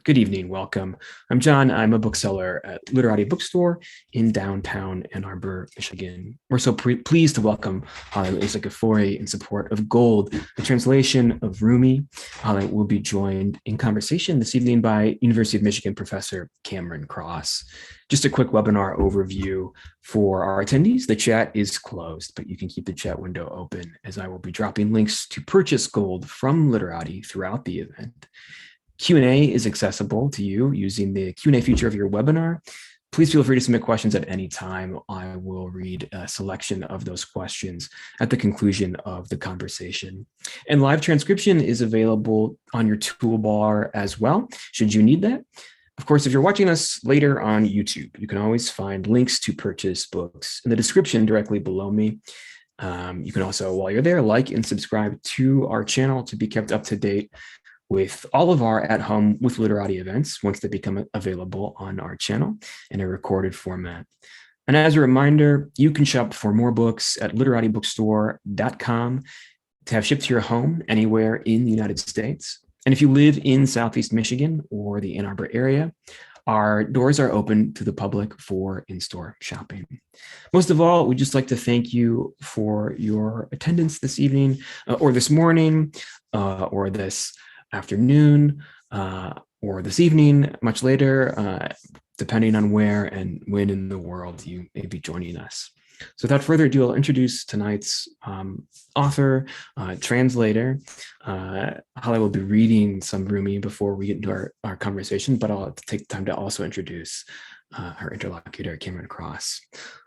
Good evening. Welcome. I'm John. I'm a bookseller at Literati Bookstore in downtown Ann Arbor, Michigan. We're so pleased to welcome Haleh Liza Gafori in support of Gold, the translation of Rumi. Haleh will be joined in conversation this evening by University of Michigan professor Cameron Cross. Just a quick webinar overview for our attendees. The chat is closed, but you can keep the chat window open as I will be dropping links to purchase Gold from Literati throughout the event. Q&A is accessible to you using the Q&A feature of your webinar. Please feel free to submit questions at any time. I will read a selection of those questions at the conclusion of the conversation. And live transcription is available on your toolbar as well, should you need that. Of course, if you're watching us later on YouTube, you can always find links to purchase books in the description directly below me. You can also, while you're there, like and subscribe to our channel to be kept up to date with all of our At Home with Literati events once they become available on our channel in a recorded format. And as a reminder, you can shop for more books at literatibookstore.com to have shipped to your home anywhere in the United States. And if you live in Southeast Michigan or the Ann Arbor area, our doors are open to the public for in-store shopping. Most of all, we'd just like to thank you for your attendance this evening or this morning or this afternoon or this evening, much later, depending on where and when in the world you may be joining us. So without further ado, I'll introduce tonight's author, translator. Haleh will be reading some Rumi before we get into our conversation, but I'll take time to also introduce her interlocutor, Cameron Cross.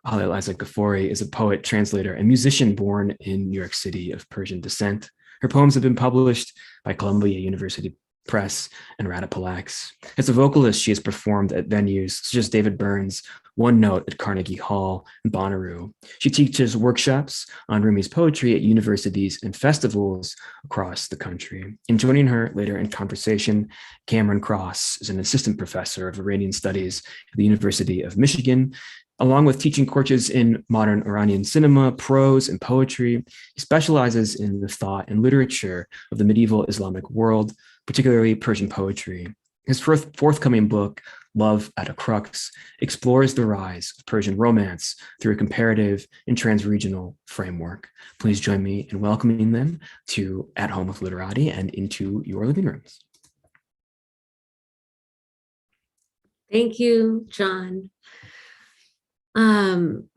Haleh Liza Gafori is a poet, translator, and musician born in New York City of Persian descent. Her poems have been published by Columbia University Press and Radiplex. As a vocalist, she has performed at venues such as David Byrne's One Note at Carnegie Hall and Bonnaroo. She teaches workshops on Rumi's poetry at universities and festivals across the country. And joining her later in conversation, Cameron Cross is an assistant professor of Iranian studies at the University of Michigan. Along with teaching courses in modern Iranian cinema, prose, and poetry, he specializes in the thought and literature of the medieval Islamic world, particularly Persian poetry. His forthcoming book, Love at a Crux, explores the rise of Persian romance through a comparative and transregional framework. Please join me in welcoming them to At Home with Literati and into your living rooms. Thank you, John. I'm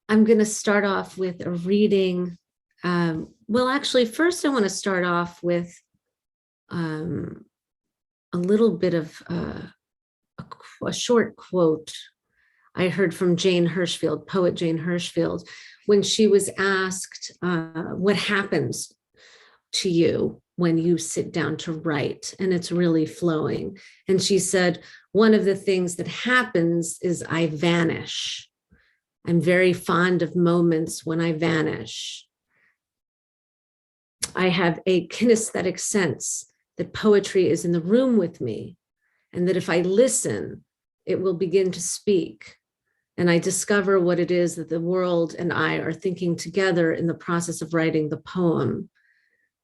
going to start off with a reading. Well, actually, first I want to start off with a little bit of a short quote I heard from Jane Hirshfield, poet Jane Hirshfield, when she was asked what happens to you when you sit down to write and it's really flowing. And she said, one of the things that happens is I vanish. I'm very fond of moments when I vanish. I have a kinesthetic sense that poetry is in the room with me and that if I listen, it will begin to speak. And I discover what it is that the world and I are thinking together in the process of writing the poem.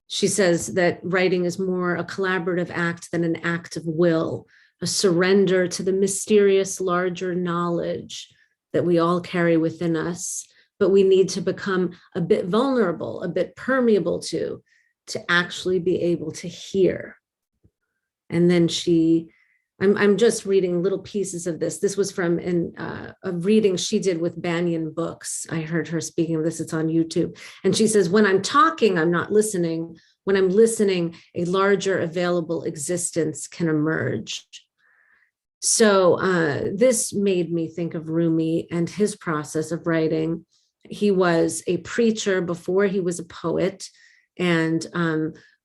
She says that writing is more a collaborative act than an act of will, a surrender to the mysterious larger knowledge that we all carry within us, but we need to become a bit vulnerable, a bit permeable to actually be able to hear. And then I'm just reading little pieces of this. This was from a reading she did with Banyan Books. I heard her speaking of this, it's on YouTube. And she says, when I'm talking, I'm not listening. When I'm listening, a larger available existence can emerge. So this made me think of Rumi and his process of writing. He was a preacher before he was a poet. And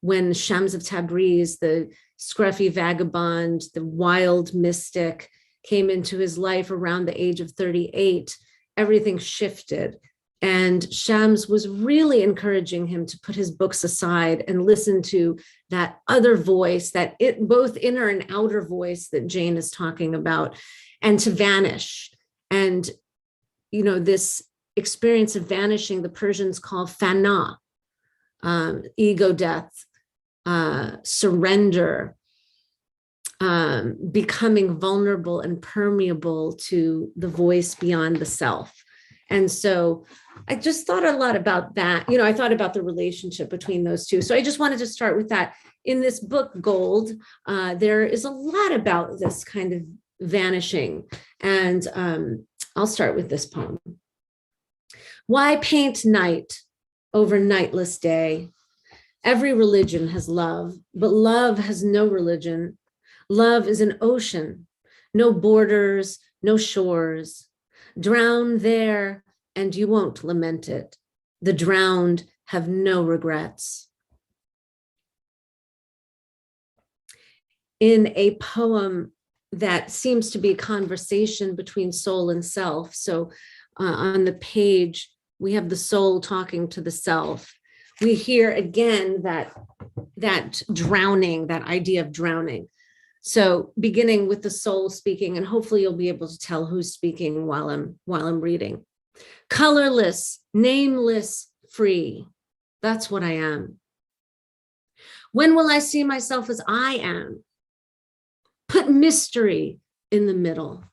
when Shams of Tabriz, the scruffy vagabond, the wild mystic, came into his life around the age of 38, everything shifted. And Shams was really encouraging him to put his books aside and listen to that other voice, both inner and outer voice that Jane is talking about, and to vanish. And, this experience of vanishing, the Persians call fana, ego death, surrender, becoming vulnerable and permeable to the voice beyond the self. And so I just thought a lot about that. You know, I thought about the relationship between those two. So I just wanted to start with that. In this book, Gold, there is a lot about this kind of vanishing. And I'll start with this poem. Why paint night over nightless day? Every religion has love, but love has no religion. Love is an ocean, no borders, no shores. Drown there and you won't lament it. The drowned have no regrets. In a poem that seems to be a conversation between soul and self. So on the page, we have the soul talking to the self. We hear again that drowning, that idea of drowning. So beginning with the soul speaking, and hopefully you'll be able to tell who's speaking while I'm reading. Colorless, nameless, free. That's what I am. When will I see myself as I am? Put mystery in the middle.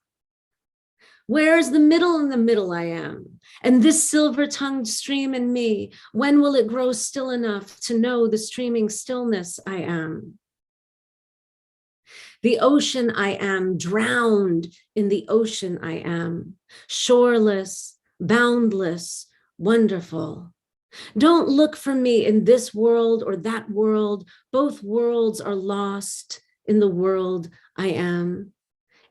Where's the middle in the middle I am? And this silver-tongued stream in me, when will it grow still enough to know the streaming stillness I am? The ocean I am, drowned in the ocean I am, shoreless, boundless, wonderful. Don't look for me in this world or that world. Both worlds are lost in the world I am,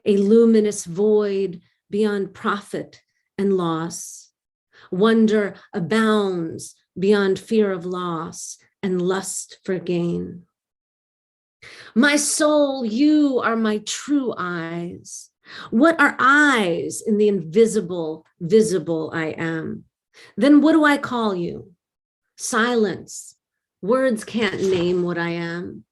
a luminous void beyond profit and loss. Wonder abounds beyond fear of loss and lust for gain. My soul, you are my true eyes. What are eyes in the invisible, visible I am? Then what do I call you? Silence. Words can't name what I am.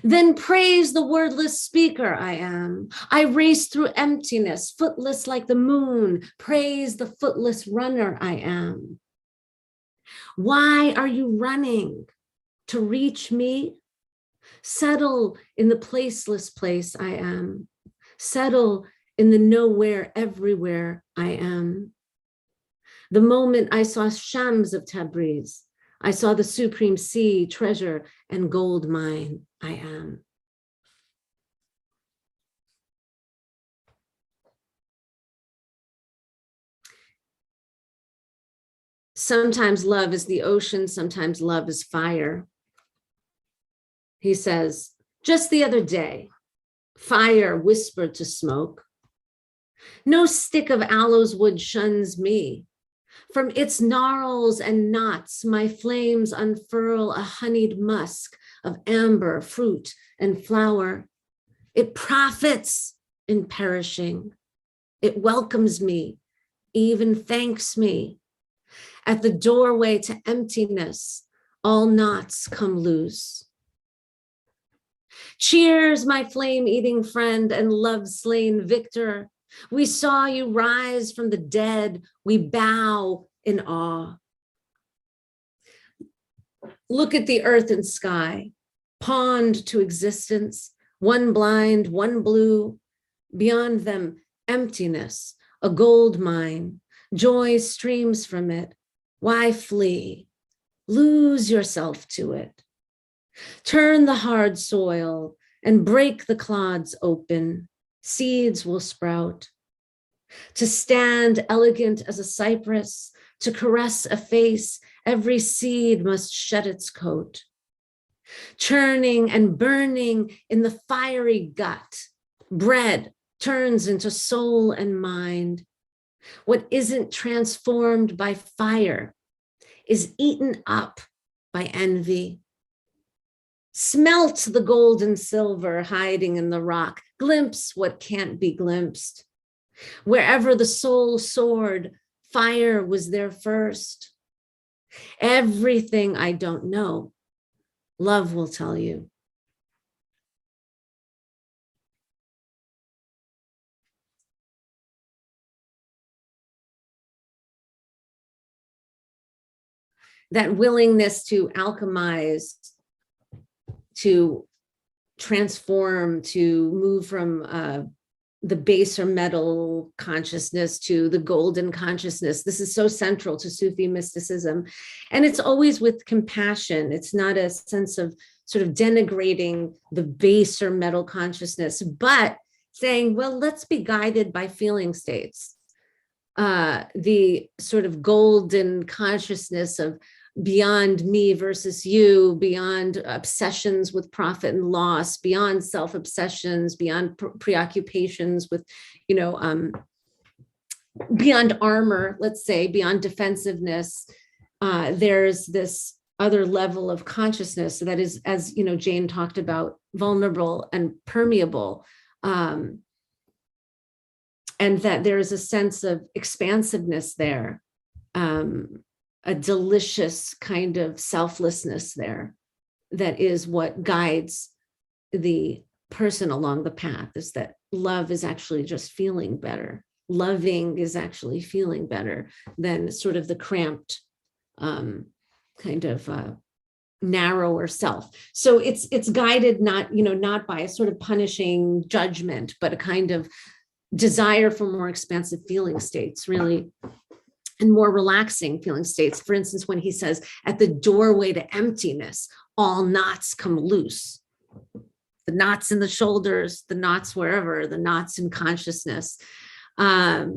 Then praise the wordless speaker I am. I race through emptiness, footless like the moon. Praise the footless runner I am. Why are you running? To reach me? Settle in the placeless place I am. Settle in the nowhere, everywhere I am. The moment I saw Shams of Tabriz, I saw the supreme sea, treasure, and gold mine I am. Sometimes love is the ocean, sometimes love is fire. He says, just the other day, fire whispered to smoke. No stick of aloes wood shuns me. From its gnarls and knots, my flames unfurl a honeyed musk of amber, fruit, and flower. It profits in perishing. It welcomes me, even thanks me. At the doorway to emptiness, all knots come loose. Cheers, my flame-eating friend and love-slain victor. We saw you rise from the dead. We bow in awe. Look at the earth and sky, pawned to existence, one blind, one blue. Beyond them, emptiness, a gold mine. Joy streams from it. Why flee? Lose yourself to it. Turn the hard soil and break the clods open. Seeds will sprout. To stand elegant as a cypress, to caress a face, every seed must shed its coat. Churning and burning in the fiery gut, bread turns into soul and mind. What isn't transformed by fire is eaten up by envy. Smelt the gold and silver hiding in the rock. Glimpse what can't be glimpsed. Wherever the soul soared, fire was there first. Everything I don't know, love will tell you. That willingness to alchemize, to transform, to move from the baser metal consciousness to the golden consciousness. This is so central to Sufi mysticism. And it's always with compassion. It's not a sense of sort of denigrating the baser metal consciousness, but saying, well, let's be guided by feeling states. The sort of golden consciousness of beyond me versus you, beyond obsessions with profit and loss, beyond self-obsessions, beyond preoccupations with, beyond armor, let's say, beyond defensiveness. There's this other level of consciousness that is, as Jane talked about, vulnerable and permeable. And that there is a sense of expansiveness there. A delicious kind of selflessness there that is what guides the person along the path, is that love is actually just feeling better. Loving is actually feeling better than sort of the cramped kind of narrower self. So it's guided not by a sort of punishing judgment, but a kind of desire for more expansive feeling states, really, and more relaxing feeling states. For instance, when he says, at the doorway to emptiness, all knots come loose. The knots in the shoulders, the knots wherever, the knots in consciousness. I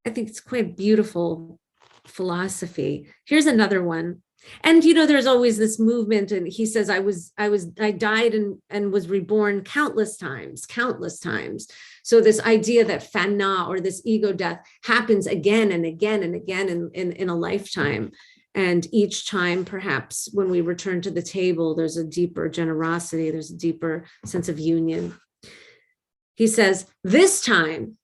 think it's quite beautiful philosophy. Here's another one. And there's always this movement, and he says, I died and was reborn countless times. So this idea that fana, or this ego death, happens again and again and again in a lifetime. And each time, perhaps when we return to the table, there's a deeper generosity, there's a deeper sense of union. He says, this time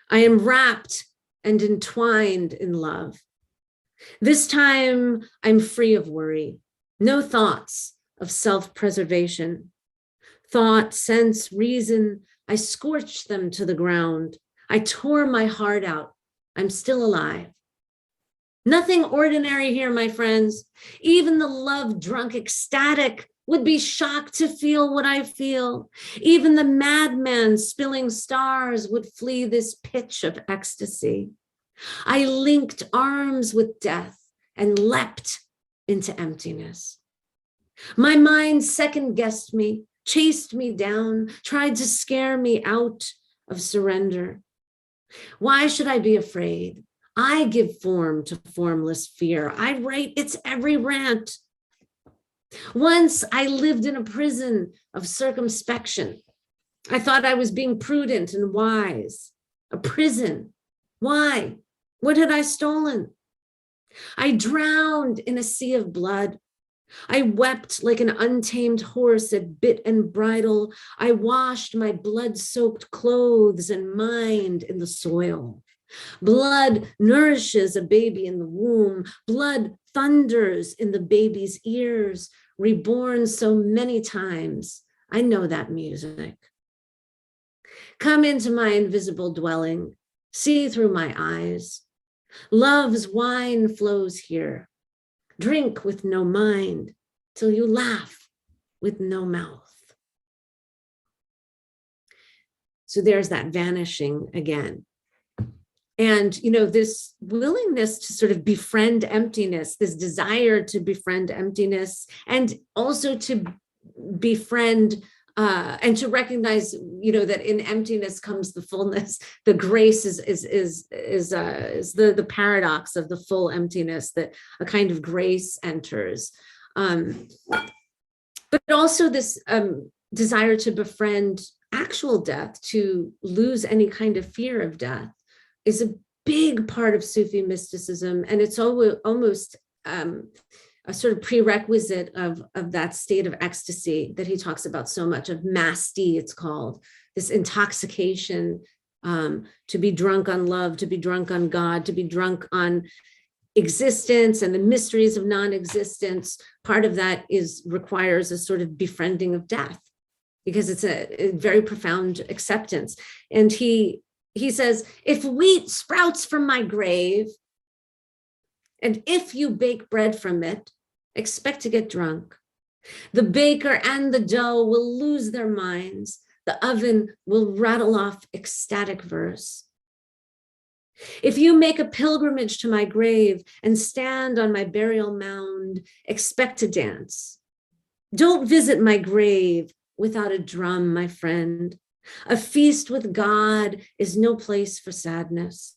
I am wrapped and entwined in love. This time I'm free of worry, no thoughts of self-preservation. Thought, sense, reason, I scorched them to the ground. I tore my heart out. I'm still alive. Nothing ordinary here, my friends. Even the love-drunk ecstatic would be shocked to feel what I feel. Even the madman spilling stars would flee this pitch of ecstasy. I linked arms with death and leapt into emptiness. My mind second-guessed me, chased me down, tried to scare me out of surrender. Why should I be afraid? I give form to formless fear. I write its every rant. Once I lived in a prison of circumspection. I thought I was being prudent and wise. A prison. Why? What had I stolen? I drowned in a sea of blood. I wept like an untamed horse at bit and bridle. I washed my blood-soaked clothes and mind in the soil. Blood nourishes a baby in the womb. Blood thunders in the baby's ears. Reborn so many times. I know that music. Come into my invisible dwelling. See through my eyes. Love's wine flows here. Drink with no mind till you laugh with no mouth. So there's that vanishing again. And, this willingness to sort of befriend emptiness, this desire to befriend emptiness, and also to befriend and to recognize, that in emptiness comes the fullness. The grace is the paradox of the full emptiness, that a kind of grace enters. But also this desire to befriend actual death, to lose any kind of fear of death, is a big part of Sufi mysticism, and it's almost a sort of prerequisite of that state of ecstasy that he talks about so much, of masti, it's called, this intoxication, to be drunk on love, to be drunk on God, to be drunk on existence and the mysteries of non-existence. Part of that requires a sort of befriending of death, because it's a very profound acceptance. And he says, if wheat sprouts from my grave, and if you bake bread from it, expect to get drunk. The baker and the dough will lose their minds. The oven will rattle off ecstatic verse. If you make a pilgrimage to my grave and stand on my burial mound, expect to dance. Don't visit my grave without a drum, my friend. A feast with God is no place for sadness.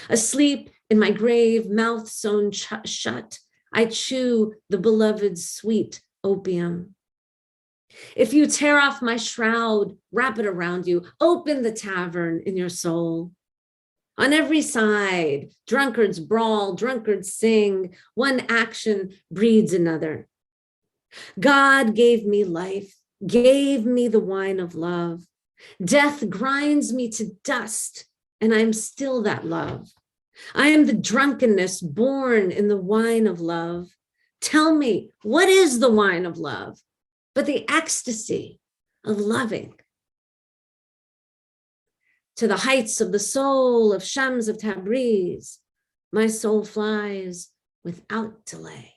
Asleep in my grave, mouth sewn shut, I chew the beloved's sweet opium. If you tear off my shroud, wrap it around you, open the tavern in your soul. On every side, drunkards brawl, drunkards sing. One action breeds another. God gave me life, gave me the wine of love. Death grinds me to dust, and I'm still that love. I am the drunkenness born in the wine of love. Tell me, what is the wine of love but the ecstasy of loving? To the heights of the soul of Shams of Tabriz, my soul flies without delay.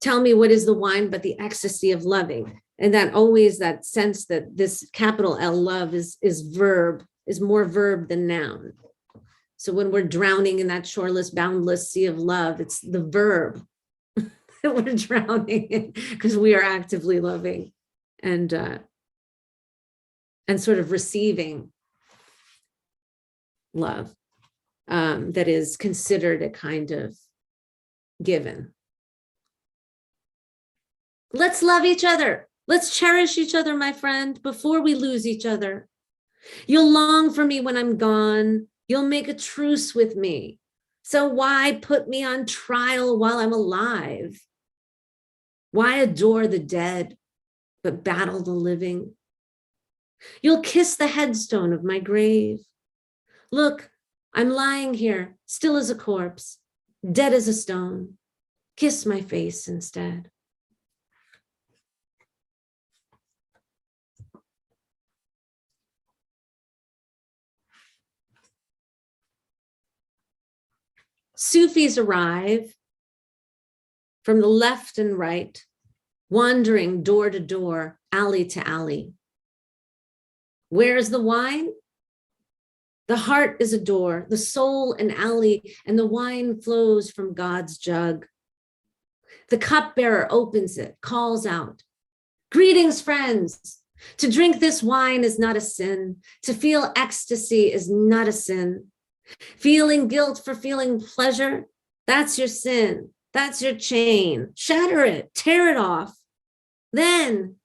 Tell me, what is the wine but the ecstasy of loving? And that always that sense that this capital L love is verb, is more verb than noun. So when we're drowning in that shoreless, boundless sea of love, it's the verb that we're drowning in because we are actively loving and sort of receiving love that is considered a kind of given. Let's love each other. Let's cherish each other, my friend, before we lose each other. You'll long for me when I'm gone. You'll make a truce with me. So why put me on trial while I'm alive? Why adore the dead, but battle the living? You'll kiss the headstone of my grave. Look, I'm lying here, still as a corpse, dead as a stone. Kiss my face instead. Sufis arrive from the left and right, wandering door to door, alley to alley. Where is the wine? The heart is a door, the soul an alley, and the wine flows from God's jug. The cupbearer opens it, calls out, "Greetings, friends. To drink this wine is not a sin. To feel ecstasy is not a sin. Feeling guilt for feeling pleasure, that's your sin. That's your chain. Shatter it, tear it off. Then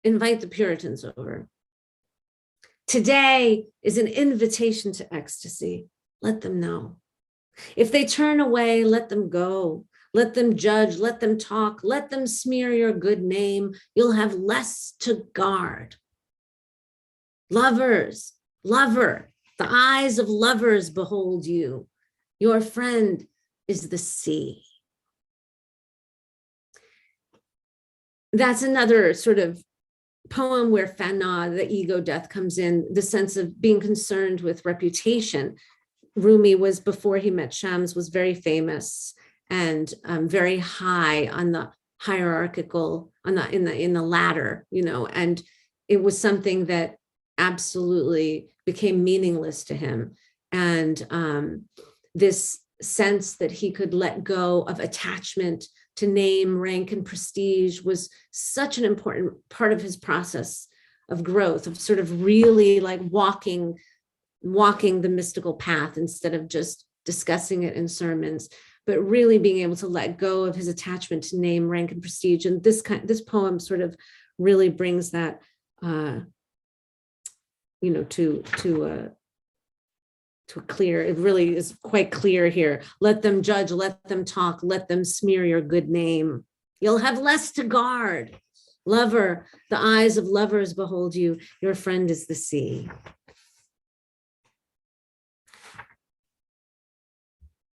invite the Puritans over. Today is an invitation to ecstasy. Let them know. If they turn away, let them go. Let them judge, let them talk, let them smear your good name. You'll have less to guard. Lovers, lover, the eyes of lovers behold you. Your friend is the sea. That's another sort of poem where fana, the ego death, comes in, the sense of being concerned with reputation. Rumi was, before he met Shams, was very famous and very high on the hierarchical, in the ladder, and it was something that absolutely became meaningless to him. And this sense that he could let go of attachment to name, rank, and prestige was such an important part of his process of growth, of sort of really like walking the mystical path instead of just discussing it in sermons, but really being able to let go of his attachment to name, rank, and prestige. And this poem sort of really brings that, to a clear, it really is quite clear here. Let them judge, let them talk, let them smear your good name. You'll have less to guard. Lover, the eyes of lovers behold you. Your friend is the sea.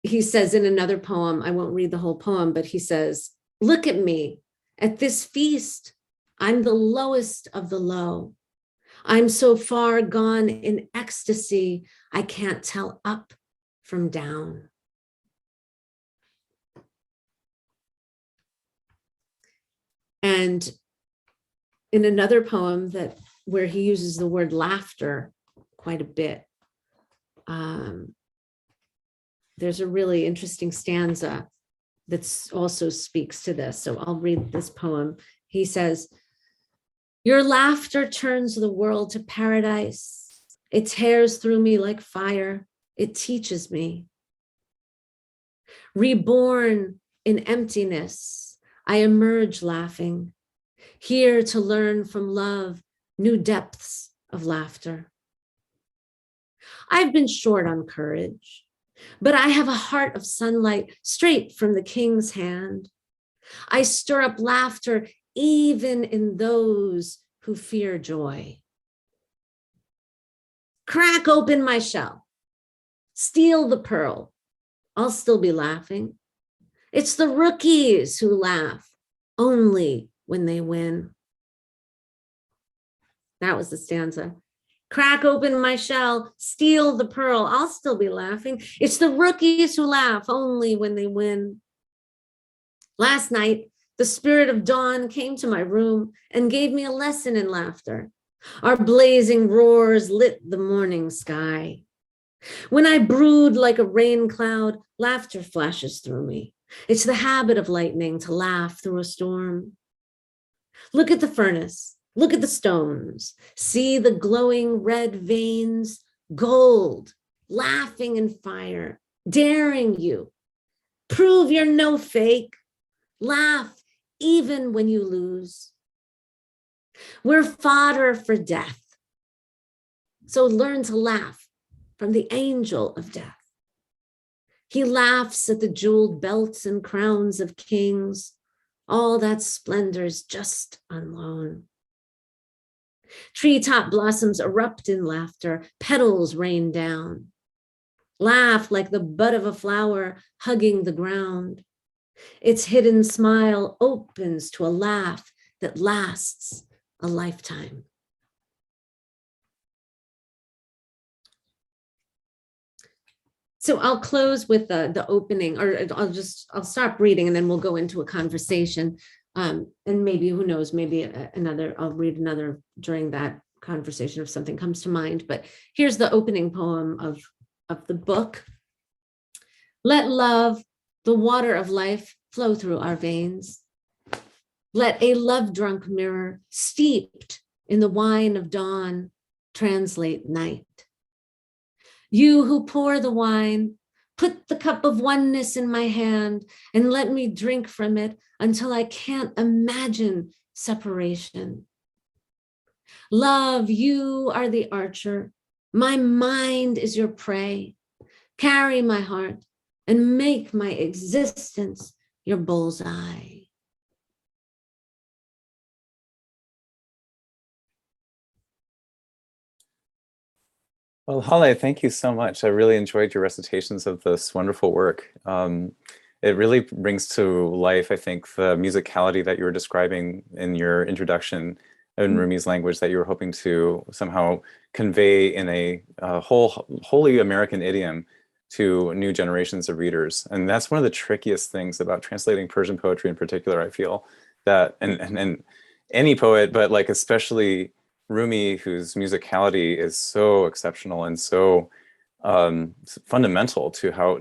He says in another poem, I won't read the whole poem, but he says, look at me at this feast. I'm the lowest of the low. I'm so far gone in ecstasy, I can't tell up from down. And in another poem where he uses the word laughter quite a bit, there's a really interesting stanza that also speaks to this. So I'll read this poem. He says, "Your laughter turns the world to paradise. It tears through me like fire. It teaches me. Reborn in emptiness, I emerge laughing, here to learn from love new depths of laughter. I've been short on courage, but I have a heart of sunlight straight from the king's hand. I stir up laughter even in those who fear joy. Crack open my shell, steal the pearl. I'll still be laughing. It's the rookies who laugh only when they win." That was the stanza. Crack open my shell, steal the pearl. I'll still be laughing. It's the rookies who laugh only when they win. Last night, the spirit of dawn came to my room and gave me a lesson in laughter. Our blazing roars lit the morning sky. When I brood like a rain cloud, laughter flashes through me. It's the habit of lightning to laugh through a storm. Look at the furnace. Look at the stones. See the glowing red veins, gold, laughing in fire, daring you. Prove you're no fake. Laugh even when you lose. We're fodder for death. So learn to laugh from the angel of death. He laughs at the jeweled belts and crowns of kings. All that splendor's just on loan. Treetop blossoms erupt in laughter, petals rain down. Laugh like the bud of a flower hugging the ground. Its hidden smile opens to a laugh that lasts a lifetime. So I'll close with the opening, or I'll stop reading and then we'll go into a conversation. And maybe, who knows, maybe I'll read another during that conversation if something comes to mind. But here's the opening poem of the book. Let love, the water of life, flow through our veins. Let a love-drunk mirror steeped in the wine of dawn translate night. You who pour the wine, put the cup of oneness in my hand and let me drink from it until I can't imagine separation. Love, you are the archer. My mind is your prey. Carry my heart and make my existence your bullseye. Well, Haleh, thank you so much. I really enjoyed your recitations of this wonderful work. It really brings to life, I think, the musicality that you were describing in your introduction in Rumi's language that you were hoping to somehow convey in a wholly American idiom to new generations of readers. And that's one of the trickiest things about translating Persian poetry in particular, I feel, that, and any poet, but like especially Rumi, whose musicality is so exceptional and so fundamental to how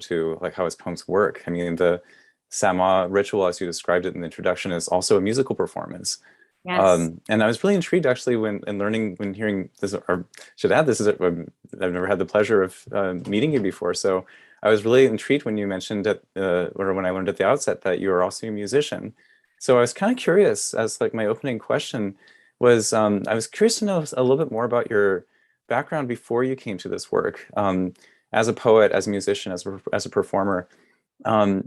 his poems work. I mean, the Sama ritual, as you described it in the introduction, is also a musical performance. Yes. And I was really intrigued actually when hearing this, or should add this, I've never had the pleasure of meeting you before. So I was really intrigued when you mentioned or when I learned at the outset that you are also a musician. So I was kind of curious, as like my opening question was, I was curious to know a little bit more about your background before you came to this work, as a poet, as a musician, as a performer. Do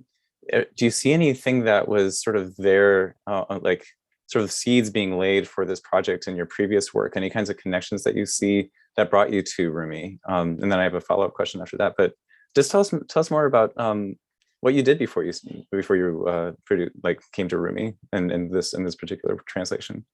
you see anything that was sort of there, like sort of seeds being laid for this project in your previous work? Any kinds of connections that you see that brought you to Rumi? And then I have a follow-up question after that. But just tell us more about what you did before you came to Rumi and in this particular translation.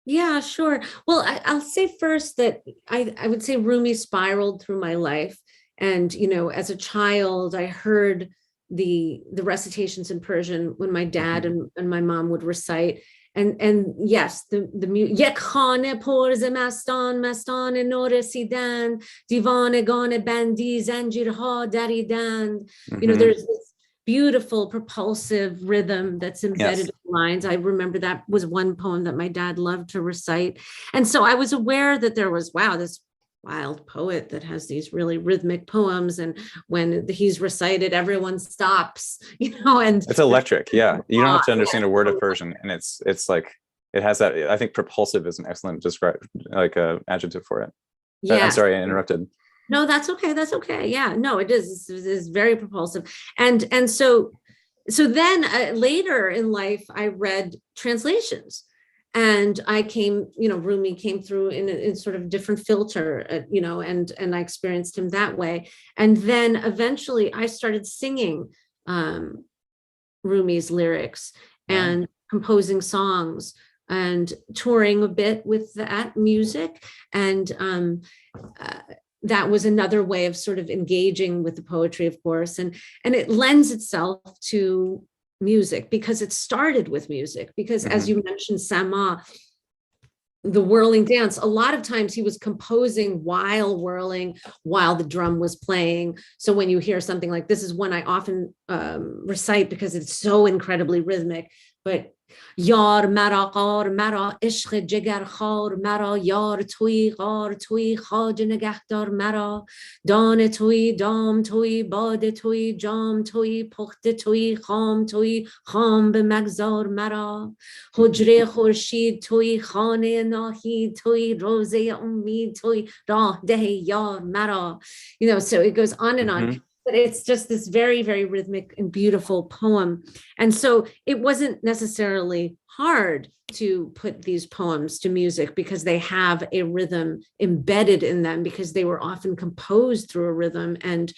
Yeah, sure. Well, I'll say first that I would say Rumi spiraled through my life. And, as a child, I heard the recitations in Persian when my dad and my mom would recite. And yes, the Yek khane porz mastan mastan no residan divanegane bandi zanjirha daridan. You know, there's this beautiful propulsive rhythm that's embedded in lines. I remember that was one poem that my dad loved to recite. And so I was aware that there was, wow, this wild poet that has these really rhythmic poems, and when he's recited, everyone stops, you know, and it's electric. Yeah, you don't have to understand a word of Persian, and it's like it has that. I think propulsive is an excellent adjective for it. Yeah, I'm sorry, I interrupted. No, that's okay. That's okay. Yeah, no, it is. It's very propulsive, and so then later in life, I read translations. And I came, you know, Rumi came through in sort of different filter, you know, and I experienced him that way. And then eventually I started singing Rumi's lyrics and composing songs and touring a bit with that music. And that was another way of sort of engaging with the poetry, of course. And it lends itself to music because it started with music, because as you mentioned, Sama, the whirling dance, a lot of times he was composing while whirling, while the drum was playing. So when you hear something like this, is one I often recite because it's so incredibly rhythmic. But یار مرا غار مرا عشق جگر خار مرا یار توی غار توی خواجه نگهدار مرا دان توی دام توی باد توی جام توی پخته توی خام به مگذار مرا حجره خورشید توی خانه ناهید توی روزه امید توی راه ده یار مرا. You know, so it goes on and on. But it's just this very, very rhythmic and beautiful poem. And so it wasn't necessarily hard to put these poems to music because they have a rhythm embedded in them, because they were often composed through a rhythm. And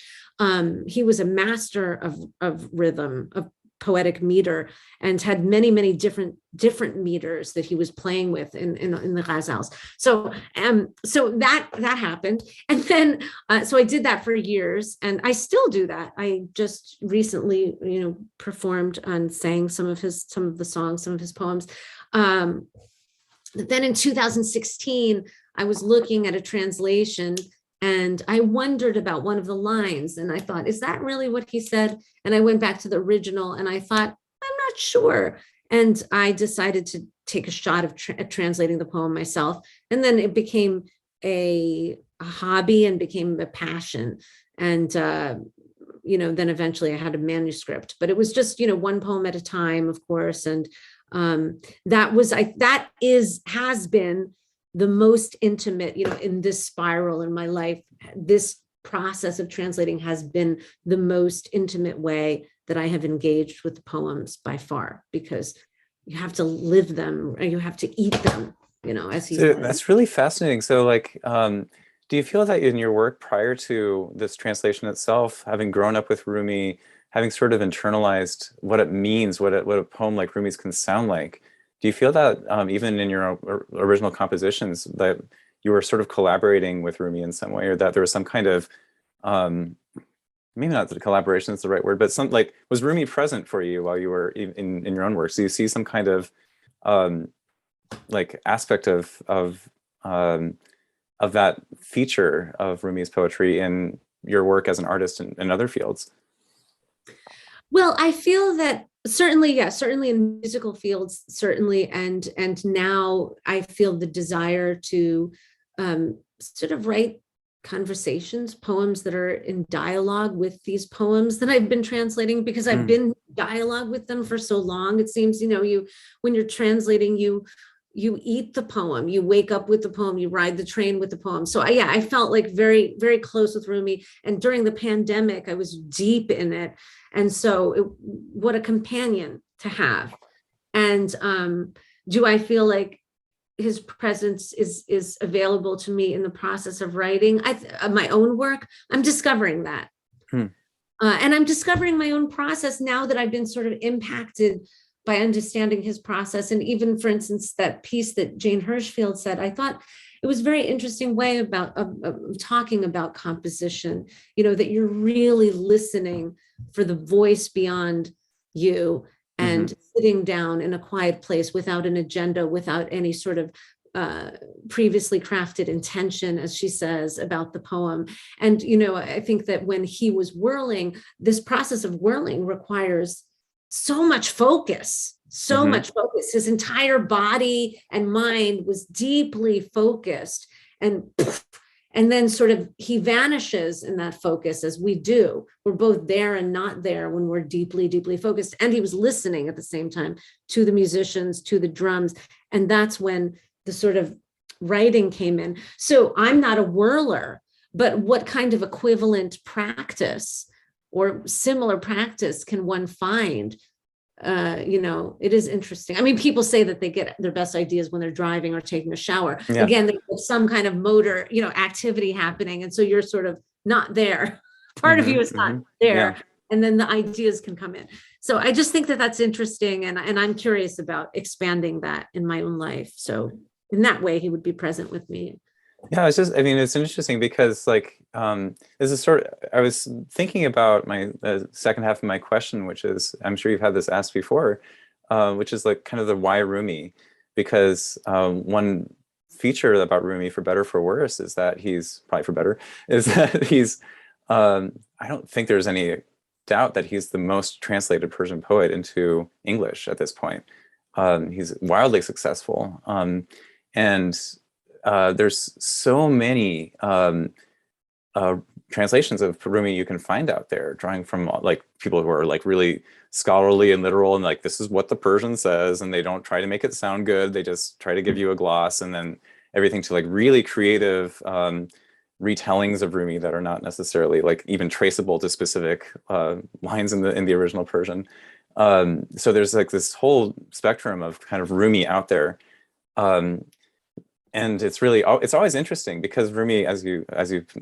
he was a master of rhythm, of poetic meter, and had many, many different meters that he was playing with in the ghazals. So that happened, and then so I did that for years, and I still do that. I just recently, you know, performed and sang some of his poems. But then in 2016, I was looking at a translation, and I wondered about one of the lines, and I thought, is that really what he said? And I went back to the original, and I thought, I'm not sure. And I decided to take a shot of translating the poem myself. And then it became a hobby and became a passion. And, you know, then eventually I had a manuscript, but it was just, you know, one poem at a time, of course. And has been the most intimate, you know, in this spiral in my life. This process of translating has been the most intimate way that I have engaged with the poems by far, because you have to live them, or you have to eat them, you know, as he said. That's really fascinating. So like, do you feel that in your work prior to this translation itself, having grown up with Rumi, having sort of internalized what it means, what a poem like Rumi's can sound like, do you feel that even in your original compositions that you were sort of collaborating with Rumi in some way, or that there was some kind of, maybe not that collaboration is the right word, but some, like, was Rumi present for you while you were in your own work? So you see some kind of like aspect of that feature of Rumi's poetry in your work as an artist in other fields? Well, I feel that certainly, yes, certainly in musical fields, certainly, and now I feel the desire to sort of write conversations, poems that are in dialogue with these poems that I've been translating, because I've been in dialogue with them for so long. It seems, you know, when you're translating, you eat the poem, you wake up with the poem, you ride the train with the poem. So I felt like very, very close with Rumi. And during the pandemic, I was deep in it. And so what a companion to have. And do I feel like his presence is available to me in the process of writing my own work? I'm discovering that. And I'm discovering my own process now that I've been sort of impacted by understanding his process. And even, for instance, that piece that Jane Hirschfield said, I thought it was a very interesting way of talking about composition, that you're really listening for the voice beyond you, and sitting down in a quiet place without an agenda, without any sort of previously crafted intention, as she says about the poem. And, I think that when he was whirling, this process of whirling requires so much focus, much focus. His entire body and mind was deeply focused, and then sort of he vanishes in that focus, as we do. We're both there and not there when we're deeply, deeply focused. And he was listening at the same time to the musicians, to the drums. And that's when the sort of writing came in. So I'm not a whirler, but what kind of equivalent practice or similar practice can one find? It is interesting. I mean, people say that they get their best ideas when they're driving or taking a shower. Yeah. Again, there's some kind of motor, activity happening. And so you're sort of not there. Part of you is not there. Yeah. And then the ideas can come in. So I just think that that's interesting. And I'm curious about expanding that in my own life. So in that way, he would be present with me. Yeah, it's interesting because this is I was thinking about my second half of my question, which is, I'm sure you've had this asked before, which is like kind of the why Rumi, because one feature about Rumi, for better or for worse, is that he's probably for better, is that he's, I don't think there's any doubt that he's the most translated Persian poet into English at this point. He's wildly successful. And there's so many translations of Rumi you can find out there, drawing from people who are really scholarly and literal, and this is what the Persian says, and they don't try to make it sound good. They just try to give you a gloss, and then everything to really creative retellings of Rumi that are not necessarily even traceable to specific lines in the original Persian. So there's this whole spectrum of kind of Rumi out there. And it's always interesting because Rumi, as you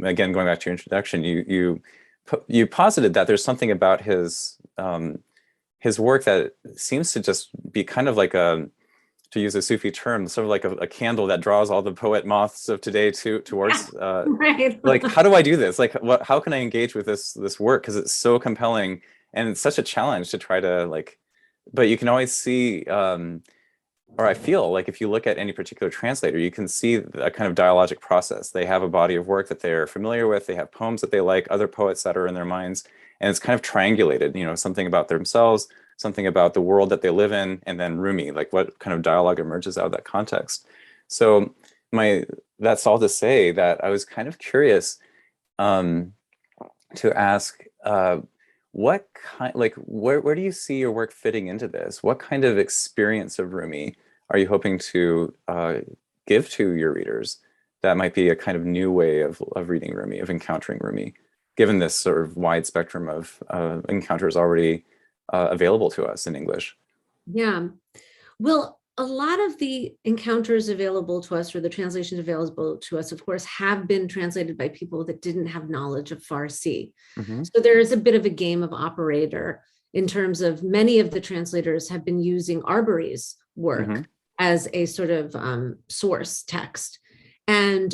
again, going back to your introduction, you posited that there's something about his work that seems to just be kind of to use a Sufi term, sort of like a candle that draws all the poet moths of today towards right. How do I do this? How can I engage with this work? Because it's so compelling and it's such a challenge to try to but you can always see, or I feel if you look at any particular translator, you can see a kind of dialogic process. They have a body of work that they're familiar with. They have poems that they like, other poets that are in their minds, and it's kind of triangulated, something about themselves, something about the world that they live in, and then Rumi, what kind of dialogue emerges out of that context. So that's all to say that I was kind of curious to ask, what kind, where do you see your work fitting into this? What kind of experience of Rumi are you hoping to give to your readers that might be a kind of new way of reading Rumi, of encountering Rumi, given this sort of wide spectrum of encounters already available to us in English? Yeah, well, a lot of the encounters available to us, or the translations available to us, of course, have been translated by people that didn't have knowledge of Farsi. So there is a bit of a game of operator in terms of many of the translators have been using Arbery's work as a sort of source text. And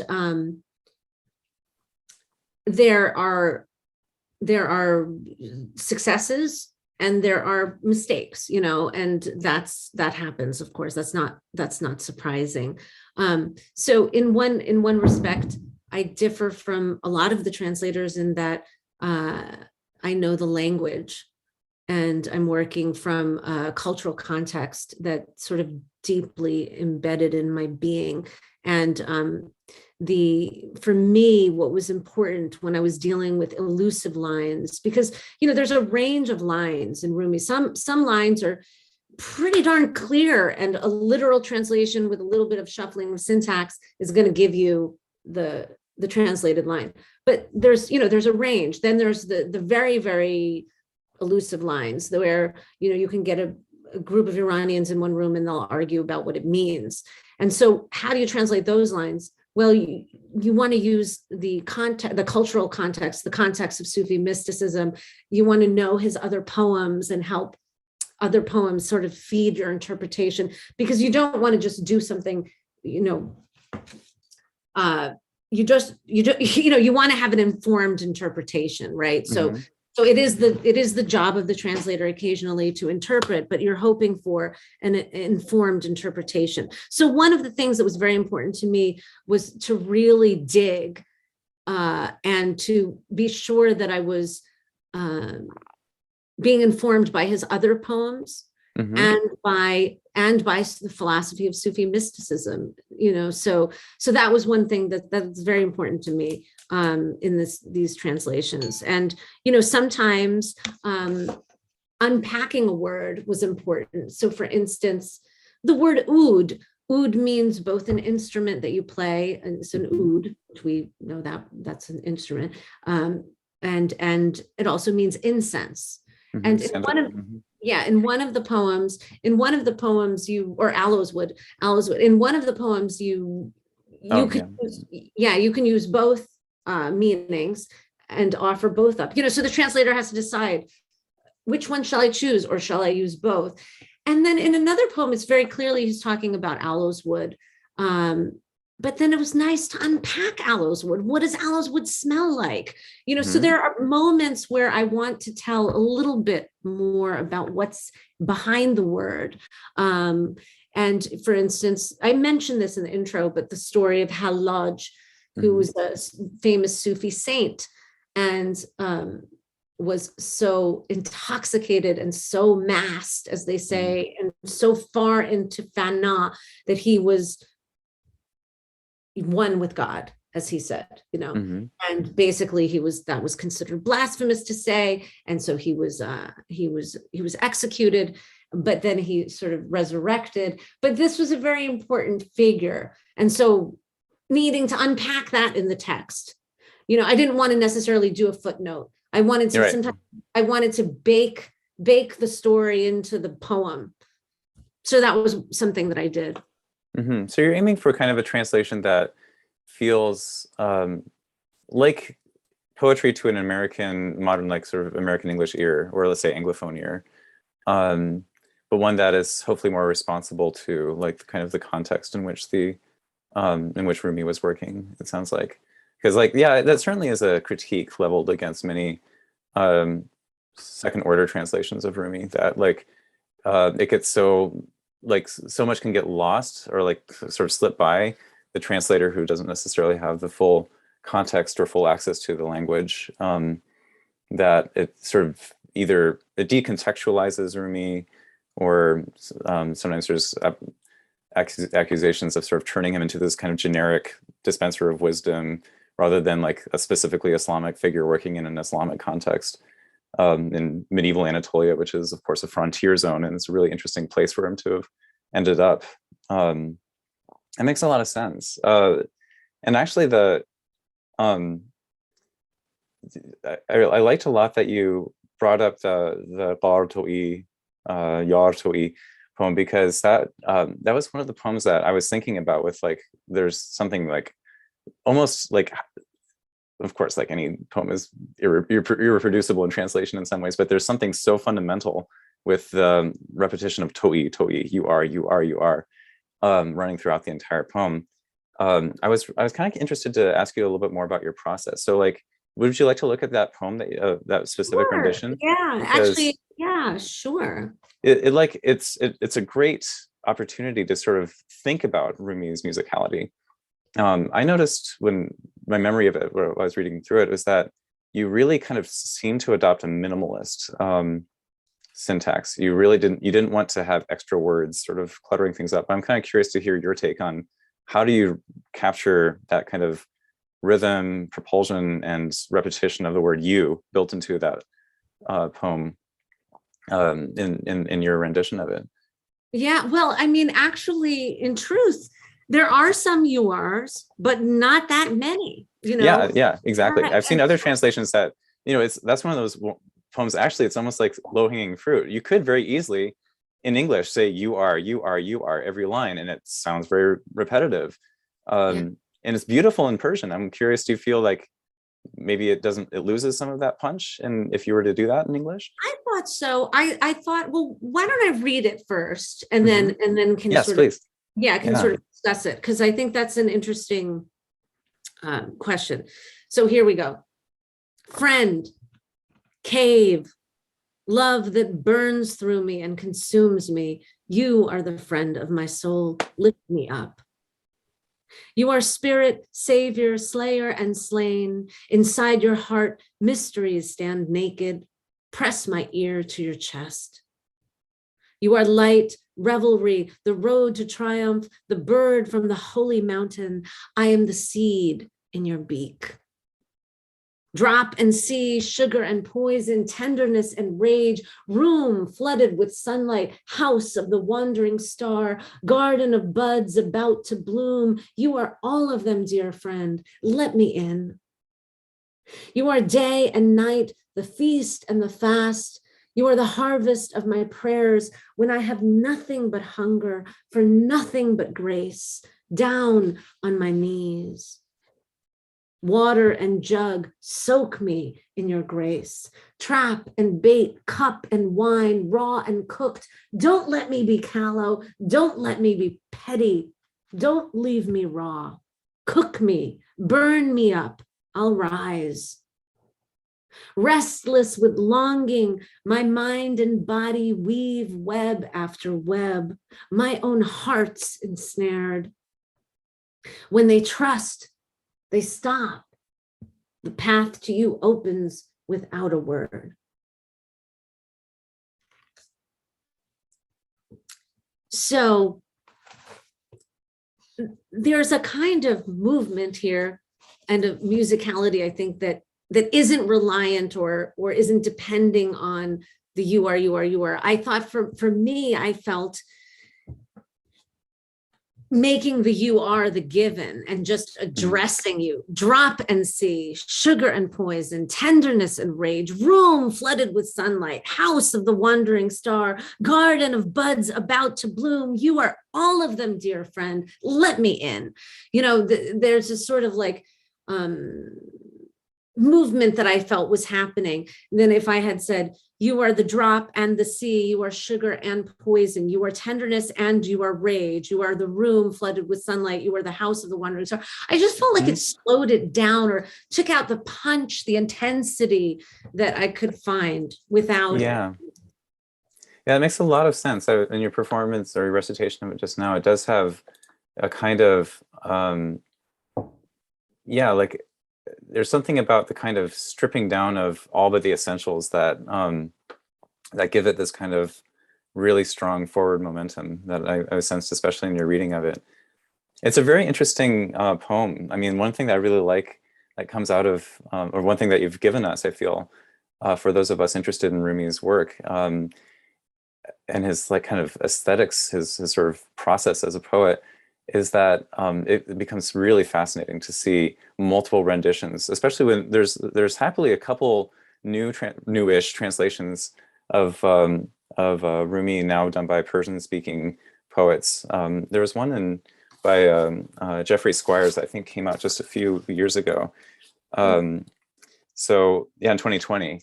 there are successes and there are mistakes, and that happens, of course. That's not surprising. So in one respect, I differ from a lot of the translators in that I know the language, and I'm working from a cultural context that sort of deeply embedded in my being. And for me, what was important when I was dealing with elusive lines, because, there's a range of lines in Rumi. Some lines are pretty darn clear, and a literal translation with a little bit of shuffling of syntax is going to give you the translated line. But there's a range. Then there's the very, very elusive lines where, you can get a group of Iranians in one room and they'll argue about what it means. And so how do you translate those lines? Well, you want to use the cultural context, the context of Sufi mysticism. You want to know his other poems and help other poems sort of feed your interpretation, because you don't want to just do something, you just you want to have an informed interpretation, right? So Mhm. so it is the job of the translator occasionally to interpret, but you're hoping for an informed interpretation. So one of the things that was very important to me was to really dig and to be sure that I was being informed by his other poems Mhm. and by the philosophy of Sufi mysticism. So that was one thing that's very important to me in these translations. And sometimes unpacking a word was important. So for instance, the word oud means both an instrument that you play, and it's an oud, which we know that's an instrument, and it also means incense. Mhm. And Sandalwood. in one of the poems you, or aloeswood, in one of the poems you Oh, could yeah. you can use both meanings and offer both up. So the translator has to decide, which one shall I choose, or shall I use both? And then in another poem, it's very clearly he's talking about aloes wood. But then it was nice to unpack aloes wood. What does aloes wood smell like? So Mhm. there are moments where I want to tell a little bit more about what's behind the word. And for instance, I mentioned this in the intro, but the story of Haleh, who was a famous Sufi saint, and was so intoxicated and so masked, as they say, and so far into fana that he was one with God, as he said, Mhm. and basically that was considered blasphemous to say, and so he was executed, but then he sort of resurrected. But this was a very important figure, and so needing to unpack that in the text, I didn't want to necessarily do a footnote. I wanted to sometimes I wanted to bake the story into the poem. So that was something that I did. Mm-hmm. So you're aiming for kind of a translation that feels like poetry to an American, modern, like sort of American English ear, or let's say Anglophone ear, but one that is hopefully more responsible to like kind of the context in which Rumi was working. It sounds like, because like that certainly is a critique leveled against many second order translations of Rumi, that like it gets so much can get lost or like sort of slip by the translator who doesn't necessarily have the full context or full access to the language, that it sort of either it decontextualizes Rumi, or sometimes there's accusations of sort of turning him into this kind of generic dispenser of wisdom rather than like a specifically Islamic figure working in an Islamic context. In medieval Anatolia, which is of course a frontier zone, and it's a really interesting place for him to have ended up. It makes a lot of sense. And actually I liked a lot that you brought up the Bar To'i, Yar To'i poem, because that was one of the poems that I was thinking about, with like there's something like almost like, of course, like any poem is irreproducible in translation in some ways, but there's something so fundamental with the repetition of to'i, to'i, you are, running throughout the entire poem. I was kind of interested to ask you a little bit more about your process. So like, would you like to look at that poem, that specific rendition? Yeah, because actually, yeah, sure. It's a great opportunity to sort of think about Rumi's musicality. I noticed when my memory of it, when I was reading through it, was that you really kind of seem to adopt a minimalist syntax. You really didn't want to have extra words sort of cluttering things up. I'm kind of curious to hear your take on how do you capture that kind of rhythm, propulsion, and repetition of the word "you" built into that poem in your rendition of it. Yeah, well, I mean, actually, in truth, there are some URs, but not that many, Yeah, exactly. Yeah, I've seen other translations that, that's one of those poems. Actually, it's almost like low-hanging fruit. You could very easily, in English, say you are every line, and it sounds very repetitive. And it's beautiful in Persian. I'm curious, do you feel like maybe it loses some of that punch, and if you were to do that in English? I thought so. I thought, well, why don't I read it first, and then can Yes, sort please. of, can sort of discuss it, because I think that's an interesting question. So here we go. Friend, cave, love that burns through me and consumes me. You are the friend of my soul. Lift me up. You are spirit, savior, slayer, and slain. Inside your heart, mysteries stand naked. Press my ear to your chest. You are light, revelry, the road to triumph, the bird from the holy mountain. I am the seed in your beak. Drop and see, sugar and poison, tenderness and rage, room flooded with sunlight, house of the wandering star, garden of buds about to bloom. You are all of them, dear friend. Let me in. You are day and night, the feast and the fast. You are the harvest of my prayers when I have nothing but hunger for nothing but grace, down on my knees. Water and jug, soak me in your grace. Trap and bait, cup and wine, raw and cooked. Don't let me be callow. Don't let me be petty. Don't leave me raw. Cook me, burn me up. I'll rise. Restless with longing, my mind and body weave web after web. My own heart's ensnared. When they trust, they stop. The path to you opens without a word. So there's a kind of movement here and a musicality, I think, that isn't reliant or isn't depending on the you are. I thought for me, I felt making the you are the given and just addressing you. Drop and see, sugar and poison, tenderness and rage, room flooded with sunlight, house of the wandering star, garden of buds about to bloom. You are all of them, dear friend. Let me in. You know, there's a sort of like movement that I felt was happening. And then if I had said, you are the drop and the sea, you are sugar and poison, you are tenderness and you are rage, you are the room flooded with sunlight, you are the house of the wandering star. I just felt like it slowed it down or took out the punch, the intensity that I could find without it. Yeah, it makes a lot of sense. In your performance or your recitation of it just now, it does have a kind of, like there's something about the kind of stripping down of all but the essentials that that give it this kind of really strong forward momentum that I sensed, especially in your reading of it. It's a very interesting poem. I mean, one thing that I really like that comes out of, or one thing that you've given us, I feel, for those of us interested in Rumi's work and his like kind of aesthetics, his sort of process as a poet, is that it becomes really fascinating to see multiple renditions, especially when there's happily a couple newish translations of Rumi now done by Persian-speaking poets. There was one by Jeffrey Squires that I think came out just a few years ago. So yeah, in 2020.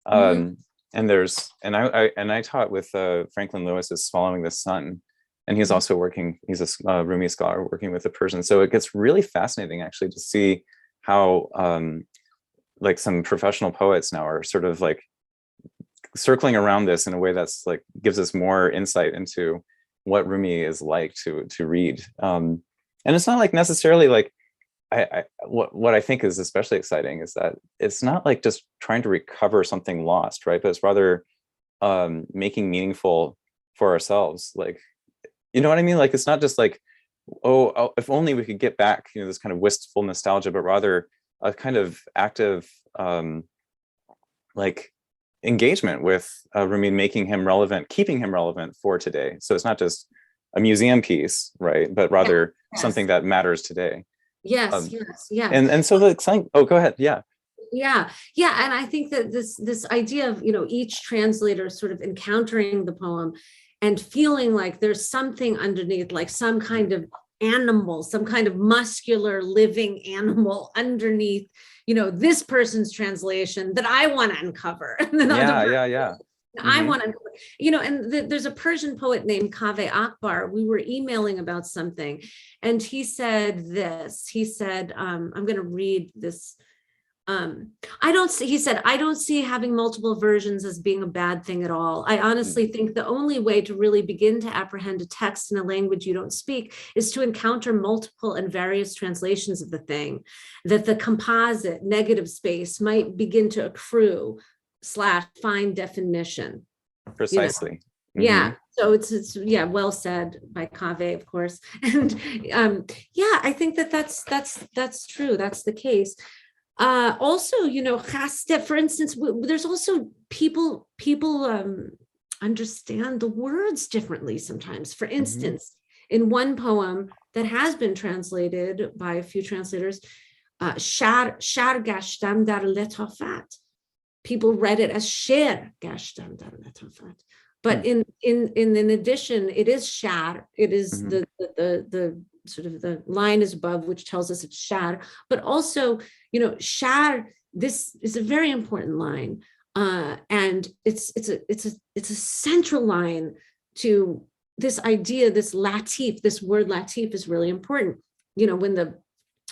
And I taught with Franklin Lewis's Swallowing the Sun. And he's also working, he's a Rumi scholar working with the Persian. So it gets really fascinating actually to see how like some professional poets now are sort of like circling around this in a way that's like gives us more insight into what Rumi is like to read. And it's not like necessarily like, what I think is especially exciting is that it's not like just trying to recover something lost, right? But it's rather making meaningful for ourselves, like, you know what I mean? Like, it's not just like, oh, if only we could get back, you know, this kind of wistful nostalgia, but rather a kind of active, like engagement with Rumi, making him relevant, keeping him relevant for today. So it's not just a museum piece, right? But rather something that matters today. Yes. And so the exciting, oh, go ahead. Yeah. Yeah. And I think that this idea of, you know, each translator sort of encountering the poem and feeling like there's something underneath, like some kind of animal, some kind of muscular living animal underneath, you know, this person's translation that I want to uncover. And then yeah. I want to, and there's a Persian poet named Kaveh Akbar. We were emailing about something, and he said this. He said, I'm going to read this. He said, I don't see having multiple versions as being a bad thing at all. I honestly think the only way to really begin to apprehend a text in a language you don't speak is to encounter multiple and various translations of the thing, that the composite negative space might begin to accrue / find definition. Precisely. Yeah. So it's well said by Kaveh, of course. And I think that's true. That's the case. Also, for instance, there's also people understand the words differently sometimes. For instance, in one poem that has been translated by a few translators, Shar gashtam dar letafat. People read it as Sher gashtam dar letafat. But in addition, it is Shar. It is the sort of the line is above, which tells us it's Shar. But also, Shar. This is a very important line, and it's a central line to this idea. This latif, this word latif, is really important. When the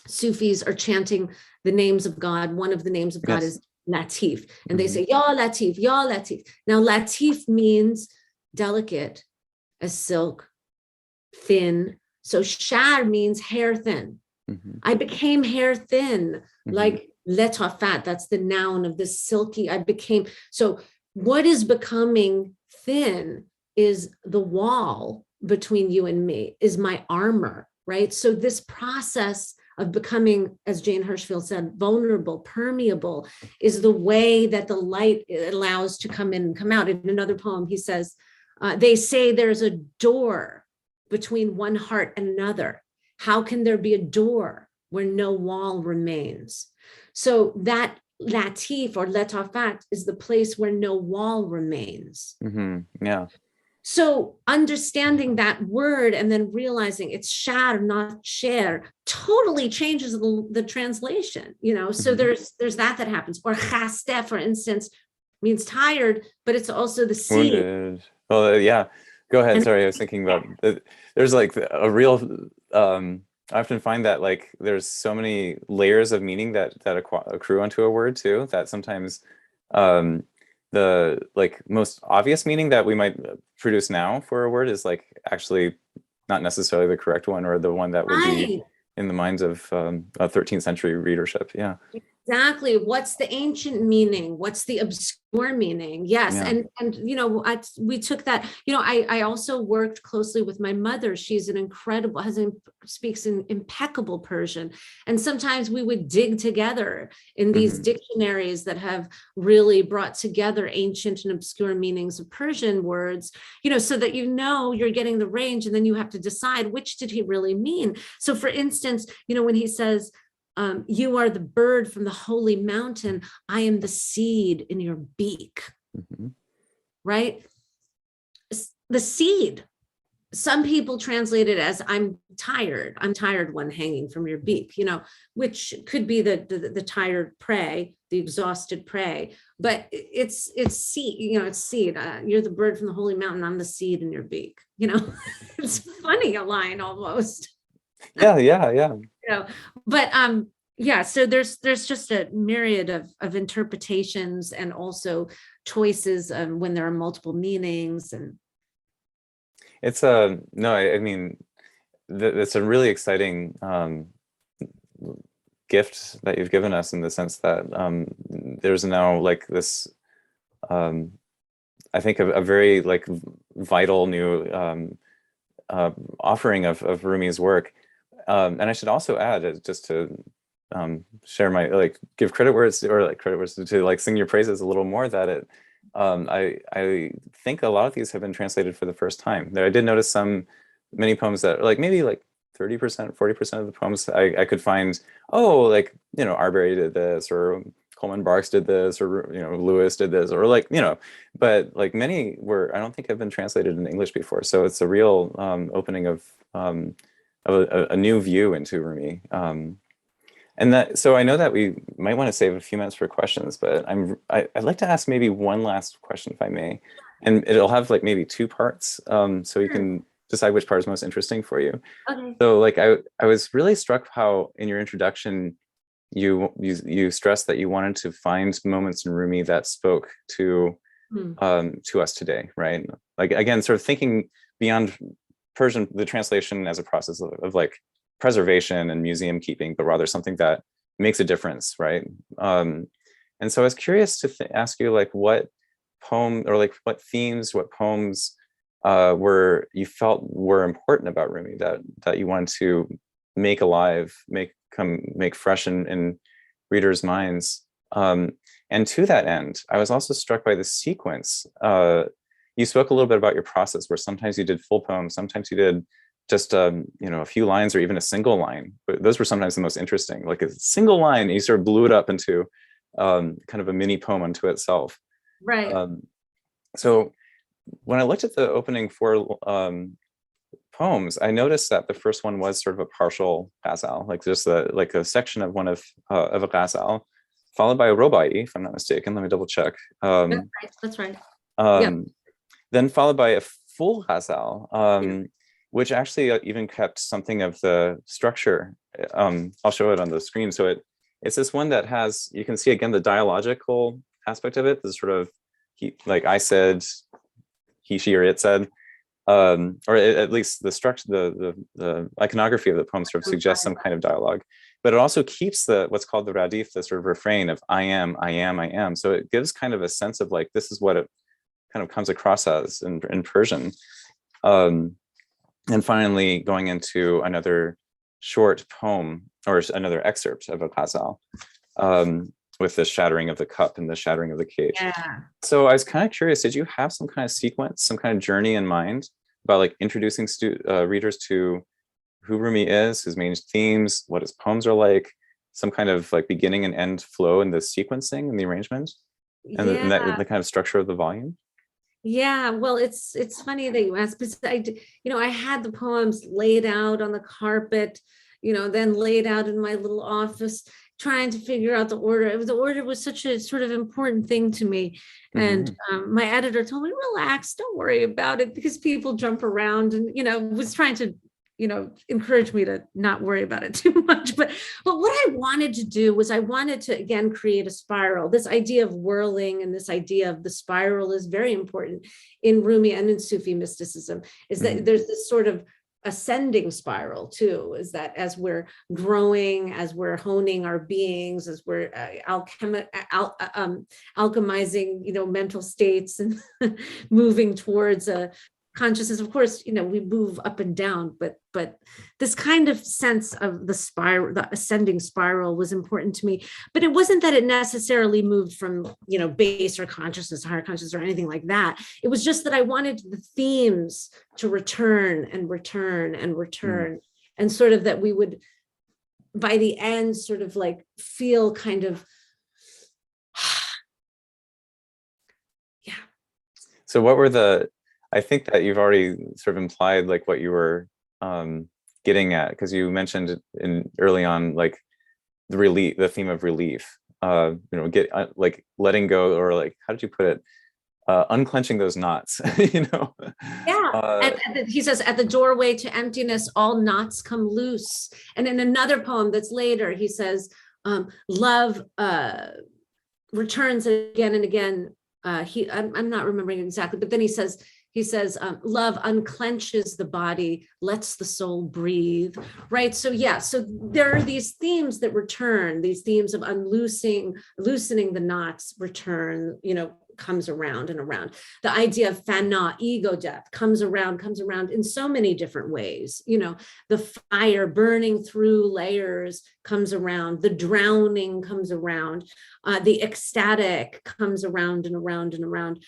Sufis are chanting the names of God, one of the names of God is Latif, and they say Ya Latif, Ya Latif. Now Latif means delicate as silk, thin. So Shar means hair thin. I became hair thin, like letafat. That's the noun of this silky. So what is becoming thin is the wall between you and me, is my armor, right? So this process of becoming, as Jane Hirschfield said, vulnerable, permeable, is the way that the light allows to come in and come out. In another poem, he says, they say there's a door between one heart and another. How can there be a door where no wall remains? So that latif or letafat is the place where no wall remains. Yeah. So understanding that word and then realizing it's shar, not share, totally changes the translation, So there's that happens. Or chaste, for instance, means tired, but it's also the seed. Wounded. Well, yeah. Go ahead. Sorry, I was thinking about there's like a real. I often find that like there's so many layers of meaning that accrue onto a word too. That sometimes the like most obvious meaning that we might produce now for a word is like actually not necessarily the correct one, or the one that would be in the minds of a 13th century readership. Yeah. Exactly. What's the ancient meaning? What's the obscure meaning? Yes. Yeah. And we took that, I also worked closely with my mother. She's speaks in impeccable Persian. And sometimes we would dig together in these dictionaries that have really brought together ancient and obscure meanings of Persian words, so that you're getting the range, and then you have to decide which did he really mean. So for instance, when he says, you are the bird from the holy mountain, I am the seed in your beak, right? The seed. Some people translate it as I'm tired one hanging from your beak, which could be the tired prey, the exhausted prey, but it's seed, it's seed. You're the bird from the holy mountain, I'm the seed in your beak, It's funny, a line almost. Yeah. But so there's just a myriad of interpretations, and also choices when there are multiple meanings. And it's I mean, it's a really exciting gift that you've given us, in the sense that there's now like this I think a very like vital new offering of Rumi's work. And I should also add, just to share my give credit where it's to like sing your praises a little more, that it I think a lot of these have been translated for the first time. There, I did notice many poems that like maybe like 30%, 40% of the poems I could find, Arbery did this, or Coleman Barks did this, or Lewis did this, or but like many I don't think have been translated in English before. So it's a real opening of a new view into Rumi. And that, so I know that we might want to save a few minutes for questions, but I'd like to ask maybe one last question, if I may, and it'll have like maybe two parts, so you can decide which part is most interesting for you. Okay. So like I was really struck how in your introduction you stressed that you wanted to find moments in Rumi that spoke to us today, right? Like again, sort of thinking beyond Persian, the translation as a process of like preservation and museum keeping, but rather something that makes a difference, right? And so I was curious to ask you like what poem or like what themes, what poems were you felt were important about Rumi that you wanted to make alive, make fresh in readers' minds. And to that end, I was also struck by the sequence. You spoke a little bit about your process, where sometimes you did full poems, sometimes you did just you know, a few lines or even a single line. But those were sometimes the most interesting, like a single line, and you sort of blew it up into kind of a mini poem unto itself. Right. So when I looked at the opening four poems, I noticed that the first one was sort of a partial ghazal, like just like a section of one of a ghazal, followed by a robai, if I'm not mistaken. Let me double check. That's right. Then followed by a full ghazal, which actually even kept something of the structure. I'll show it on the screen. So it's this one that has, you can see again the dialogical aspect of it. This sort of like I said, he, she, or it said, or at least the structure, the iconography of the poem sort of suggests some kind of dialogue, but it also keeps what's called the radif, the sort of refrain of I am, I am, I am. So it gives kind of a sense of like, this is what it kind of comes across as in Persian. And finally going into another short poem or another excerpt of a ghazal, with the shattering of the cup and the shattering of the cage. Yeah. So I was kind of curious, did you have some kind of sequence, some kind of journey in mind about like introducing readers to who Rumi is, his main themes, what his poems are like, some kind of like beginning and end flow in the sequencing and the arrangement, and, the kind of structure of the volume? Yeah, well, it's funny that you asked, because I had the poems laid out on the carpet, then laid out in my little office, trying to figure out the order. The order was such a sort of important thing to me. And my editor told me, relax, don't worry about it, because people jump around, and, was trying to, encourage me to not worry about it too much. But what I wanted to do was I wanted to, again, create a spiral. This idea of whirling and this idea of the spiral is very important in Rumi and in Sufi mysticism, is that there's this sort of ascending spiral too, is that as we're growing, as we're honing our beings, as we're alchemizing, mental states and moving towards a consciousness. Of course, we move up and down, but this kind of sense of the spiral, the ascending spiral, was important to me. But it wasn't that it necessarily moved from, base or consciousness to higher consciousness or anything like that. It was just that I wanted the themes to return and return and return, and sort of that we would, by the end, sort of like feel kind of, yeah. So what were I think that you've already sort of implied like what you were getting at, because you mentioned early on like the theme of relief, like letting go, or like, how did you put it, unclenching those knots. Yeah, he says, at the doorway to emptiness all knots come loose. And in another poem that's later, he says, love returns again and again. I'm not remembering exactly, but then he says, love unclenches the body, lets the soul breathe, right? So yeah, so there are these themes that return, these themes of loosening the knots return, comes around and around. The idea of fana, ego death, comes around in so many different ways. The fire burning through layers comes around, the drowning comes around, the ecstatic comes around and around and around.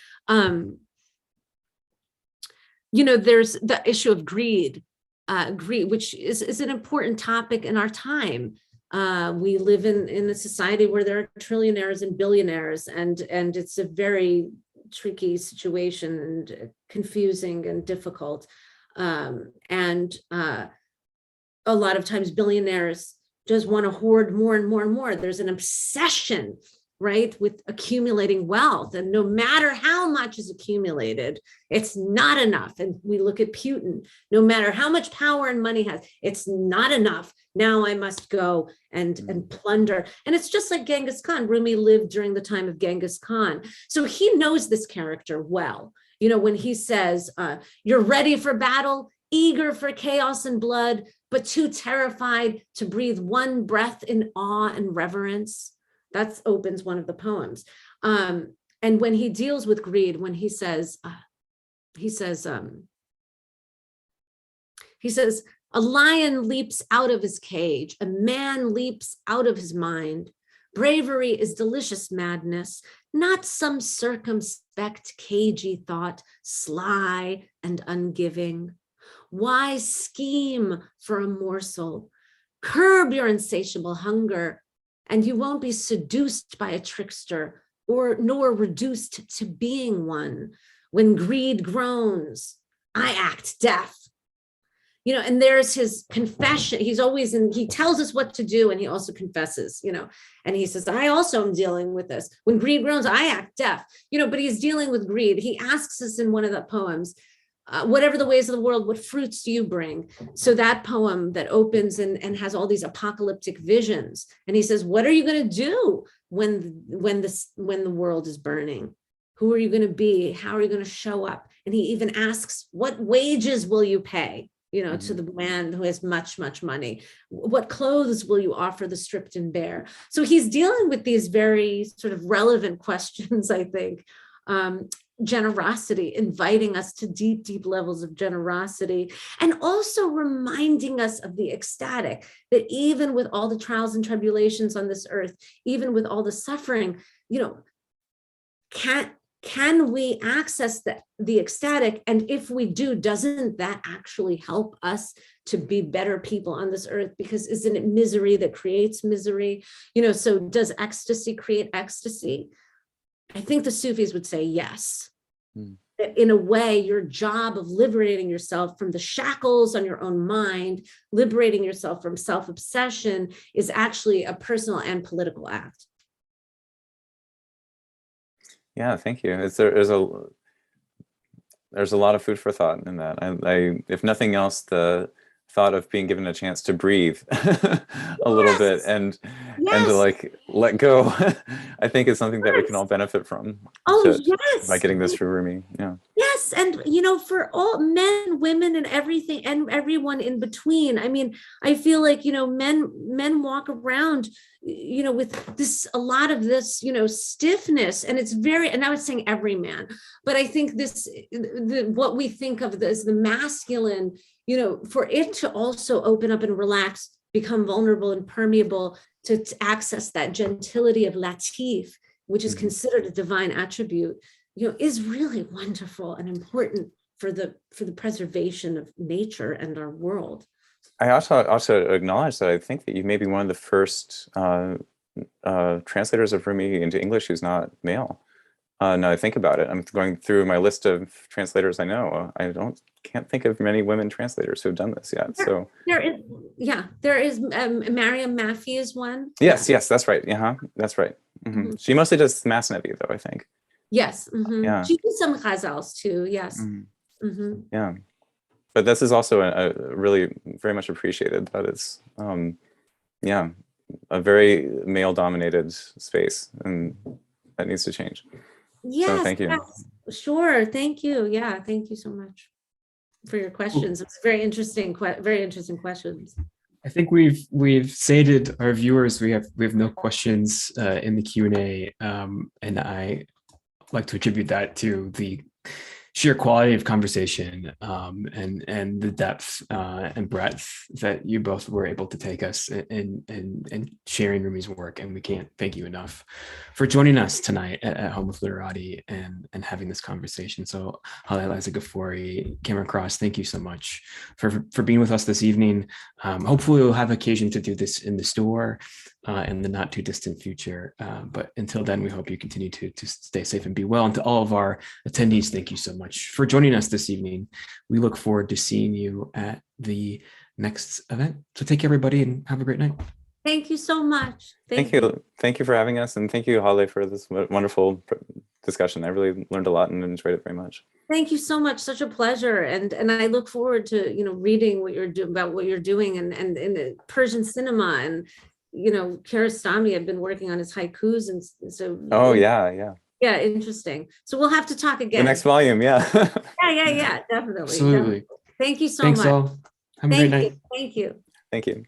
There's the issue of greed, which is an important topic in our time. We live in a society where there are trillionaires and billionaires, and it's a very tricky situation and confusing and difficult. And a lot of times billionaires just want to hoard more and more and more. There's an obsession, right, with accumulating wealth. And no matter how much is accumulated, it's not enough. And we look at Putin, no matter how much power and money has, it's not enough. Now I must go and plunder. And it's just like Genghis Khan. Rumi lived during the time of Genghis Khan. So he knows this character well. You know, when he says, you're ready for battle, eager for chaos and blood, but too terrified to breathe one breath in awe and reverence. That opens one of the poems. And when he deals with greed, when he says, a lion leaps out of his cage, a man leaps out of his mind. Bravery is delicious madness, not some circumspect, cagey thought, sly and ungiving. Why scheme for a morsel? Curb your insatiable hunger, and you won't be seduced by a trickster nor reduced to being one. When greed groans, I act death. You know, and there's his confession. He tells us what to do, and he also confesses, you know, and he says, I also am dealing with this. When greed groans, I act deaf, you know, but he's dealing with greed. He asks us in one of the poems, whatever the ways of the world, what fruits do you bring? So that poem that opens and has all these apocalyptic visions. And he says, what are you going to do when the world is burning? Who are you going to be? How are you going to show up? And he even asks, what wages will you pay? You know, to the man who has much, much money. What clothes will you offer the stripped and bare? So he's dealing with these very sort of relevant questions, I think. Generosity, inviting us to deep, deep levels of generosity, and also reminding us of the ecstatic, that even with all the trials and tribulations on this earth, even with all the suffering, you know, can we access the ecstatic? And if we do, doesn't that actually help us to be better people on this earth? Because isn't it misery that creates misery? You know, so does ecstasy create ecstasy? I think the Sufis would say yes. That in a way, your job of liberating yourself from the shackles on your own mind, liberating yourself from self-obsession, is actually a personal and political act. Yeah, thank you. There's a lot of food for thought in that. I if nothing else, the thought of being given a chance to breathe a little bit and to like let go, I think is something that we can all benefit from. By getting this through Rumi. Yeah. Yes, and you know, for all men, women, and everything, and everyone in between. I mean, I feel like, you know, men walk around, you know, with a lot of this, you know, stiffness, and it's very, and I was saying every man, but I think what we think of as the masculine, you know, for it to also open up and relax, become vulnerable and permeable to access that gentility of latif, which is considered a divine attribute, you know, is really wonderful and important for the preservation of nature and our world. I also acknowledge that I think that you may be one of the first translators of Rumi into English who's not male. Now I think about it, I'm going through my list of translators I know. Can't think of many women translators who have done this yet. So there is Mariam Mafi is one. Yes, that's right. That's right. She mostly does Masnavi though, I think. Yes. Yeah. She does some ghazals too. Yes. Yeah. But this is also a really very much appreciated. That it's a very male dominated space, and that needs to change. Yes. So thank you. Yes. Sure. Thank you. Yeah. Thank you so much for your questions. It's very interesting questions. I think we've sated our viewers we have no questions in the Q&A, and I like to attribute that to the sheer quality of conversation and the depth and breadth that you both were able to take us in sharing Rumi's work. And we can't thank you enough for joining us tonight at Home with Literati and having this conversation. So Haleh Liza Gafori, Cameron Cross, thank you so much for being with us this evening. Hopefully we'll have occasion to do this in the store in the not too distant future. But until then, we hope you continue to stay safe and be well. And to all of our attendees, thank you so much for joining us this evening. We look forward to seeing you at the next event. So take care, everybody, and have a great night. Thank you so much. Thank you. Thank you for having us. And thank you, Haleh, for this wonderful discussion. I really learned a lot and enjoyed it very much. Thank you so much. Such a pleasure. And I look forward to, reading what you're doing about what you're doing and in Persian cinema and, Kiarostami. I've been working on his haikus. And so. Oh, yeah. Yeah, interesting. So we'll have to talk again. The next volume, yeah. Yeah, definitely. Absolutely. Definitely. Thank you so Thanks much. all. Have a great night. Thank you. Thank you.